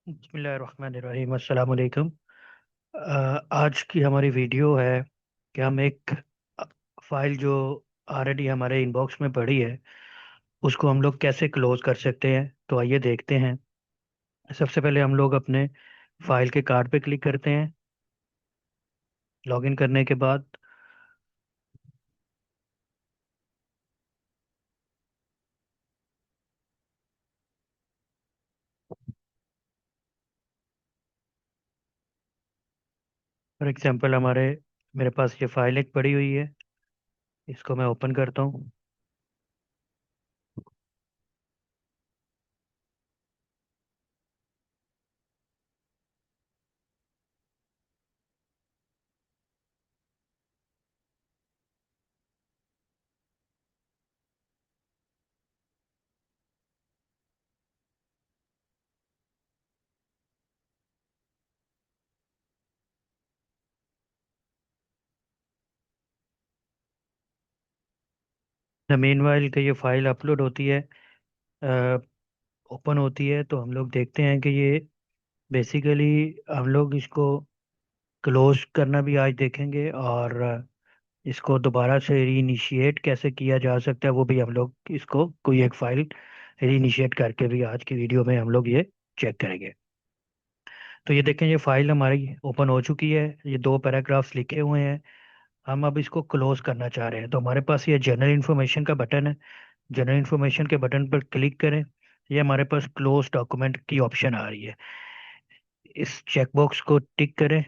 बिस्मिल्लाहिर्रहमानिर्रहीम अस्सलाम वालेकुम। आज की हमारी वीडियो है कि हम एक फाइल जो ऑलरेडी हमारे इनबॉक्स में पड़ी है उसको हम लोग कैसे क्लोज कर सकते हैं। तो आइए देखते हैं। सबसे पहले हम लोग अपने फाइल के कार्ड पे क्लिक करते हैं। लॉगिन करने के बाद फॉर एग्जांपल मेरे पास ये फाइल एक पड़ी हुई है। इसको मैं ओपन करता हूँ। मीनवाइल के ये फाइल अपलोड होती है, ओपन होती है, तो हम लोग देखते हैं कि ये बेसिकली हम लोग इसको क्लोज करना भी आज देखेंगे, और इसको दोबारा से रीइनिशिएट कैसे किया जा सकता है वो भी हम लोग इसको कोई एक फाइल रीइनिशिएट करके भी आज की वीडियो में हम लोग ये चेक करेंगे। तो ये देखें, ये फाइल हमारी ओपन हो चुकी है। ये दो पैराग्राफ्स लिखे हुए हैं। हम अब इसको क्लोज करना चाह रहे हैं, तो हमारे पास ये जनरल इन्फॉर्मेशन का बटन है। जनरल इन्फॉर्मेशन के बटन पर क्लिक करें। ये हमारे पास क्लोज डॉक्यूमेंट की ऑप्शन आ रही है। इस चेकबॉक्स को टिक करें।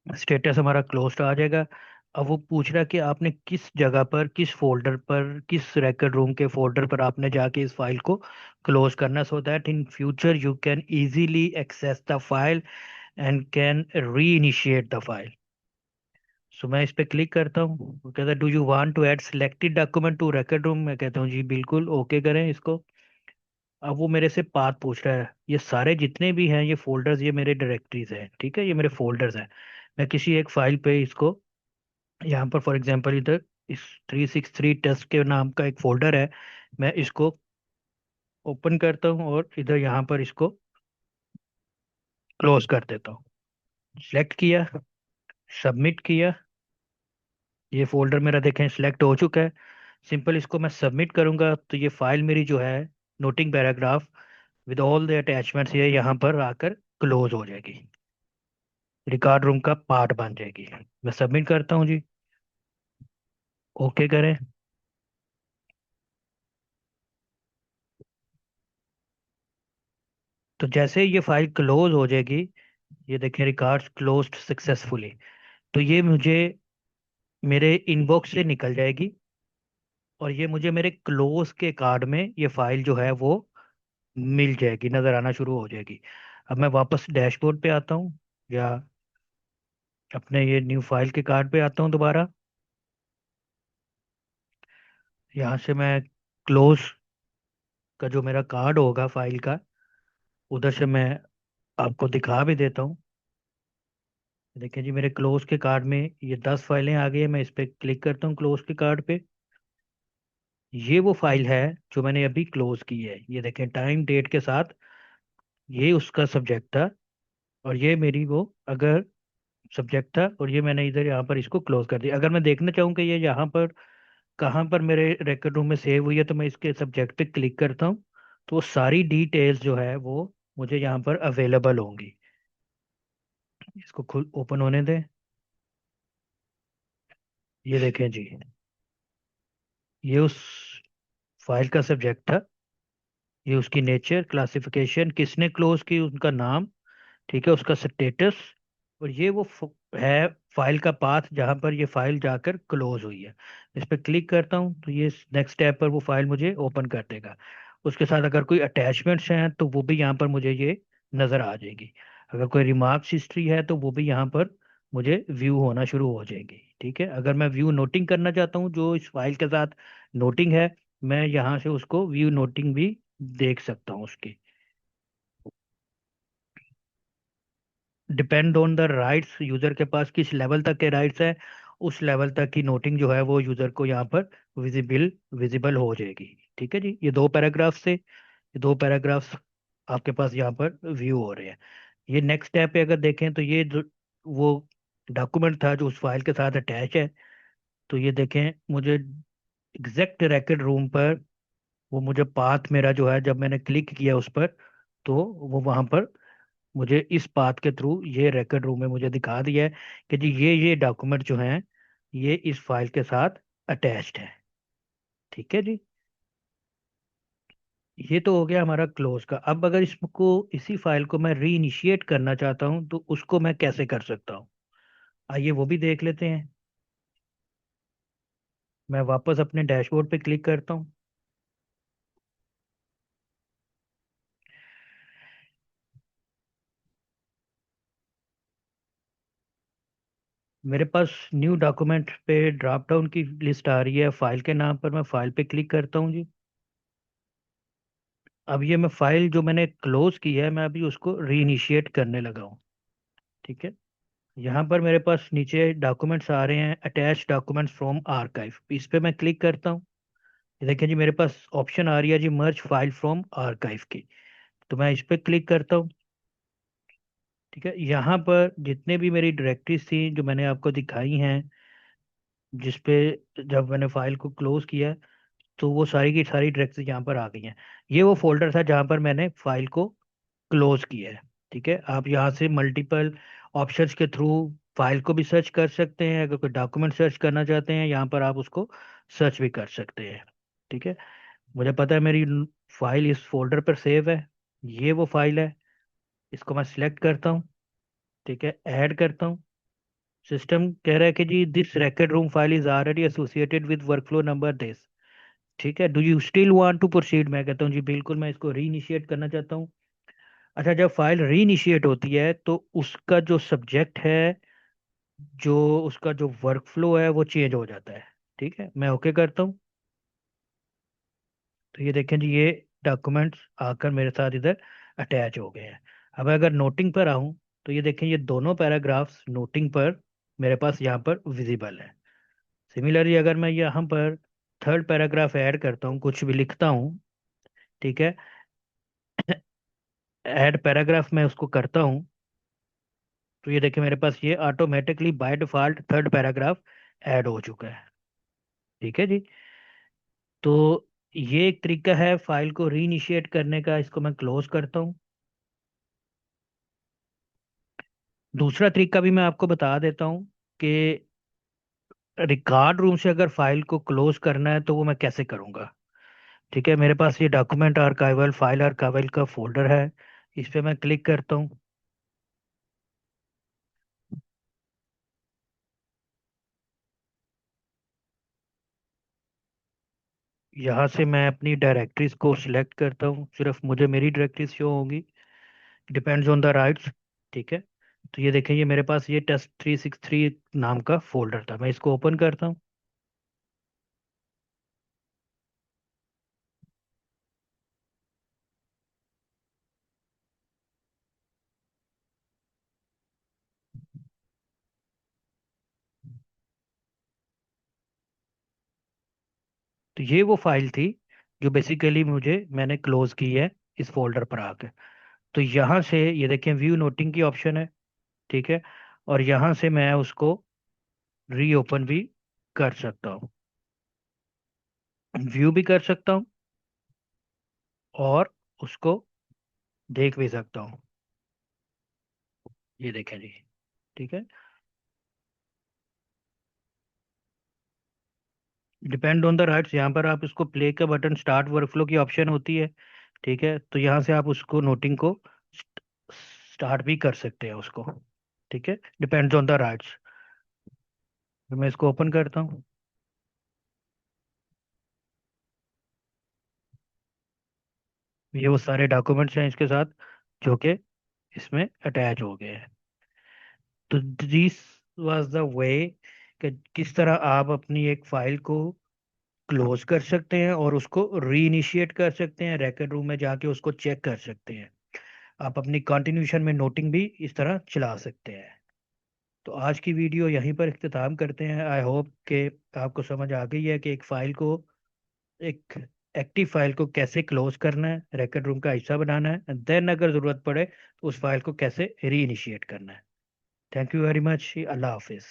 स्टेटस हमारा क्लोज्ड आ जाएगा। अब वो पूछ रहा है कि आपने किस जगह पर, किस फोल्डर पर, किस रिकॉर्ड रूम के फोल्डर पर आपने जाके इस फाइल को क्लोज करना, so that in future you can easily access the file and can reinitiate the file. So मैं इस पे क्लिक करता हूँ। वो कहता है do you want to add selected document to record room. मैं कहता हूँ जी बिल्कुल, ओके करें इसको। अब वो मेरे से पाथ पूछ रहा है। ये सारे जितने भी हैं ये फोल्डर्स, ये मेरे डायरेक्टरीज हैं, ठीक है, ये मेरे फोल्डर्स हैं। मैं किसी एक फाइल पे इसको, यहाँ पर फॉर एग्जांपल इधर इस 363 टेस्ट के नाम का एक फोल्डर है। मैं इसको ओपन करता हूँ और इधर यहाँ पर इसको क्लोज कर देता हूँ। सिलेक्ट किया, सबमिट किया। ये फोल्डर मेरा देखें सिलेक्ट हो चुका है। सिंपल इसको मैं सबमिट करूंगा तो ये फाइल मेरी जो है, noting paragraph with all the attachments, ये यहाँ पर आकर क्लोज हो जाएगी, रिकॉर्ड रूम का पार्ट बन जाएगी। मैं सबमिट करता हूँ जी, ओके करें। तो जैसे ही ये फाइल क्लोज हो जाएगी, ये देखें रिकॉर्ड्स क्लोज्ड सक्सेसफुली, तो ये मुझे मेरे इनबॉक्स से निकल जाएगी और ये मुझे मेरे क्लोज के कार्ड में ये फाइल जो है वो मिल जाएगी, नज़र आना शुरू हो जाएगी। अब मैं वापस डैशबोर्ड पे आता हूँ, या अपने ये न्यू फाइल के कार्ड पे आता हूँ दोबारा। यहाँ से मैं क्लोज का जो मेरा कार्ड होगा फाइल का, उधर से मैं आपको दिखा भी देता हूँ। देखिए जी, मेरे क्लोज के कार्ड में ये 10 फाइलें आ गई है। मैं इस पे क्लिक करता हूँ क्लोज के कार्ड पे। ये वो फाइल है जो मैंने अभी क्लोज की है। ये देखें टाइम डेट के साथ, ये उसका सब्जेक्ट था, और ये मेरी वो अगर सब्जेक्ट था, और ये मैंने इधर यहाँ पर इसको क्लोज कर दिया। अगर मैं देखना चाहूँ कि ये यहाँ पर कहाँ पर मेरे रिकॉर्ड रूम में सेव हुई है, तो मैं इसके सब्जेक्ट पे क्लिक करता हूँ। तो वो सारी डिटेल्स जो है वो मुझे यहाँ पर अवेलेबल होंगी। इसको खुद ओपन होने दें। ये देखें जी, ये उस फाइल का सब्जेक्ट था, ये उसकी नेचर, क्लासिफिकेशन, किसने क्लोज की, उनका नाम, ठीक है, उसका स्टेटस, और ये वो है फाइल का पाथ जहां पर ये फाइल जाकर क्लोज हुई है। इस पर क्लिक करता हूँ तो ये नेक्स्ट स्टेप पर वो फाइल मुझे ओपन कर देगा। उसके साथ अगर कोई अटैचमेंट्स हैं तो वो भी यहाँ पर मुझे ये नज़र आ जाएगी। अगर कोई रिमार्क्स हिस्ट्री है तो वो भी यहाँ पर मुझे व्यू होना शुरू हो जाएगी। ठीक है, अगर मैं व्यू नोटिंग करना चाहता हूँ जो इस फाइल के साथ नोटिंग है, मैं यहाँ से उसको व्यू नोटिंग भी देख सकता हूँ उसकी। Depend on the rights, user के पास किस लेवल तक के राइट्स है, उस लेवल तक की नोटिंग जो है वो यूजर को यहाँ पर विजिबल विजिबल हो जाएगी। ठीक है जी, ये दो पैराग्राफ से, ये दो पैराग्राफ्स आपके पास यहाँ पर व्यू हो रहे हैं। ये नेक्स्ट स्टेप पे अगर देखें तो ये वो डॉक्यूमेंट था जो उस फाइल के साथ अटैच है। तो ये देखें मुझे एग्जैक्ट रैकेट रूम पर वो मुझे पाथ मेरा जो है जब मैंने क्लिक किया उस पर, तो वो वहां पर मुझे इस पाथ के थ्रू ये रैकेट रूम में मुझे दिखा दिया है कि जी ये डॉक्यूमेंट जो हैं ये इस फाइल के साथ अटैच्ड है। ठीक है जी। ये तो हो गया हमारा क्लोज का। अब अगर इसको इसी फाइल को मैं री इनिशिएट करना चाहता हूँ तो उसको मैं कैसे कर सकता हूँ, आइए वो भी देख लेते हैं। मैं वापस अपने डैशबोर्ड पे क्लिक करता हूँ। मेरे पास न्यू डॉक्यूमेंट पे ड्रॉप डाउन की लिस्ट आ रही है, फाइल के नाम पर मैं फाइल पे क्लिक करता हूँ जी। अब ये मैं फाइल जो मैंने क्लोज की है मैं अभी उसको री इनिशिएट करने लगा हूँ। ठीक है। यहाँ पर मेरे पास नीचे डॉक्यूमेंट्स आ रहे हैं, अटैच डॉक्यूमेंट्स फ्रॉम आर्काइव, इस पे मैं क्लिक करता हूँ। ये देखिए जी मेरे पास ऑप्शन आ रही है जी मर्ज फाइल फ्रॉम आर्काइव की। तो मैं इस पे क्लिक करता हूँ। ठीक है। यहाँ पर जितने भी मेरी डायरेक्टरीज थी जो मैंने आपको दिखाई हैं, जिस पे जब मैंने फाइल को क्लोज किया तो वो सारी की सारी डायरेक्टरीज यहाँ पर आ गई हैं। ये वो फोल्डर था जहाँ पर मैंने फाइल को क्लोज किया है। ठीक है। आप यहाँ से मल्टीपल ऑप्शंस के थ्रू फाइल को भी सर्च कर सकते हैं। अगर कोई डॉक्यूमेंट सर्च करना चाहते हैं यहाँ पर आप उसको सर्च भी कर सकते हैं। ठीक है। मुझे पता है मेरी फाइल इस फोल्डर पर सेव है। ये वो फाइल है। इसको मैं सिलेक्ट करता हूँ। ठीक है। ऐड करता हूँ। सिस्टम कह रहा है कि जी this racket room file is already associated with workflow number this. ठीक है। Do you still want to proceed, मैं कहता हूँ जी बिल्कुल मैं इसको री इनिशिएट करना चाहता हूँ। अच्छा, जब फाइल री इनिशिएट होती है तो उसका जो सब्जेक्ट है, जो उसका जो वर्कफ्लो है वो चेंज हो जाता है। ठीक है। मैं ओके करता हूँ। तो ये देखें जी ये डॉक्यूमेंट्स आकर मेरे साथ इधर अटैच हो गए हैं। अब अगर नोटिंग पर आऊँ तो ये देखें ये दोनों पैराग्राफ्स नोटिंग पर मेरे पास यहाँ पर विजिबल है। सिमिलरली अगर मैं यहाँ पर थर्ड पैराग्राफ ऐड करता हूँ, कुछ भी लिखता हूँ। ठीक है। ऐड पैराग्राफ में उसको करता हूँ तो ये देखिए मेरे पास ये automatically by default third paragraph add हो चुका है। ठीक है जी। तो ये एक तरीका है फाइल को रीइनिशिएट करने का। इसको मैं क्लोज करता हूँ। दूसरा तरीका भी मैं आपको बता देता हूँ कि रिकॉर्ड रूम से अगर फाइल को क्लोज करना है तो वो मैं कैसे करूँगा। ठीक है। मेरे पास ये डॉक्यूमेंट आर्काइवल फाइल आर्काइवल का फोल्डर है। इस पे मैं क्लिक करता हूँ। यहाँ से मैं अपनी डायरेक्टरीज को सिलेक्ट करता हूँ, सिर्फ मुझे मेरी डायरेक्टरीज शो होंगी, डिपेंड्स ऑन द राइट्स। ठीक है। तो ये देखें ये मेरे पास ये टेस्ट 363 नाम का फोल्डर था, मैं इसको ओपन करता हूँ। तो ये वो फाइल थी जो बेसिकली मुझे मैंने क्लोज की है इस फोल्डर पर आकर। तो यहाँ से ये देखें व्यू नोटिंग की ऑप्शन है। ठीक है। और यहाँ से मैं उसको रीओपन भी कर सकता हूँ, व्यू भी कर सकता हूँ और उसको देख भी सकता हूँ। ये देखें जी। ठीक है। डिपेंड ऑन द राइट्स, यहाँ पर आप इसको प्ले का बटन स्टार्ट वर्कफ्लो की ऑप्शन होती है। ठीक है। तो यहाँ से आप उसको नोटिंग को स्टार्ट भी कर सकते हैं उसको। ठीक है। Depends on the rights. मैं इसको ओपन करता हूँ। ये वो सारे डॉक्यूमेंट्स हैं इसके साथ जो कि इसमें अटैच हो गए हैं। तो दिस वाज द वे कि किस तरह आप अपनी एक फाइल को क्लोज कर सकते हैं और उसको रीइनिशिएट कर सकते हैं, रैकेट रूम में जाके उसको चेक कर सकते हैं। आप अपनी कंटिन्यूशन में नोटिंग भी इस तरह चला सकते हैं। तो आज की वीडियो यहीं पर इख्तिताम करते हैं। आई होप कि आपको समझ आ गई है कि एक फाइल को एक एक्टिव फाइल को कैसे क्लोज करना है, रैकेट रूम का हिस्सा बनाना है, देन अगर ज़रूरत पड़े तो उस फाइल को कैसे री इनिशिएट करना है। Thank you very much. अल्लाह हाफिज़।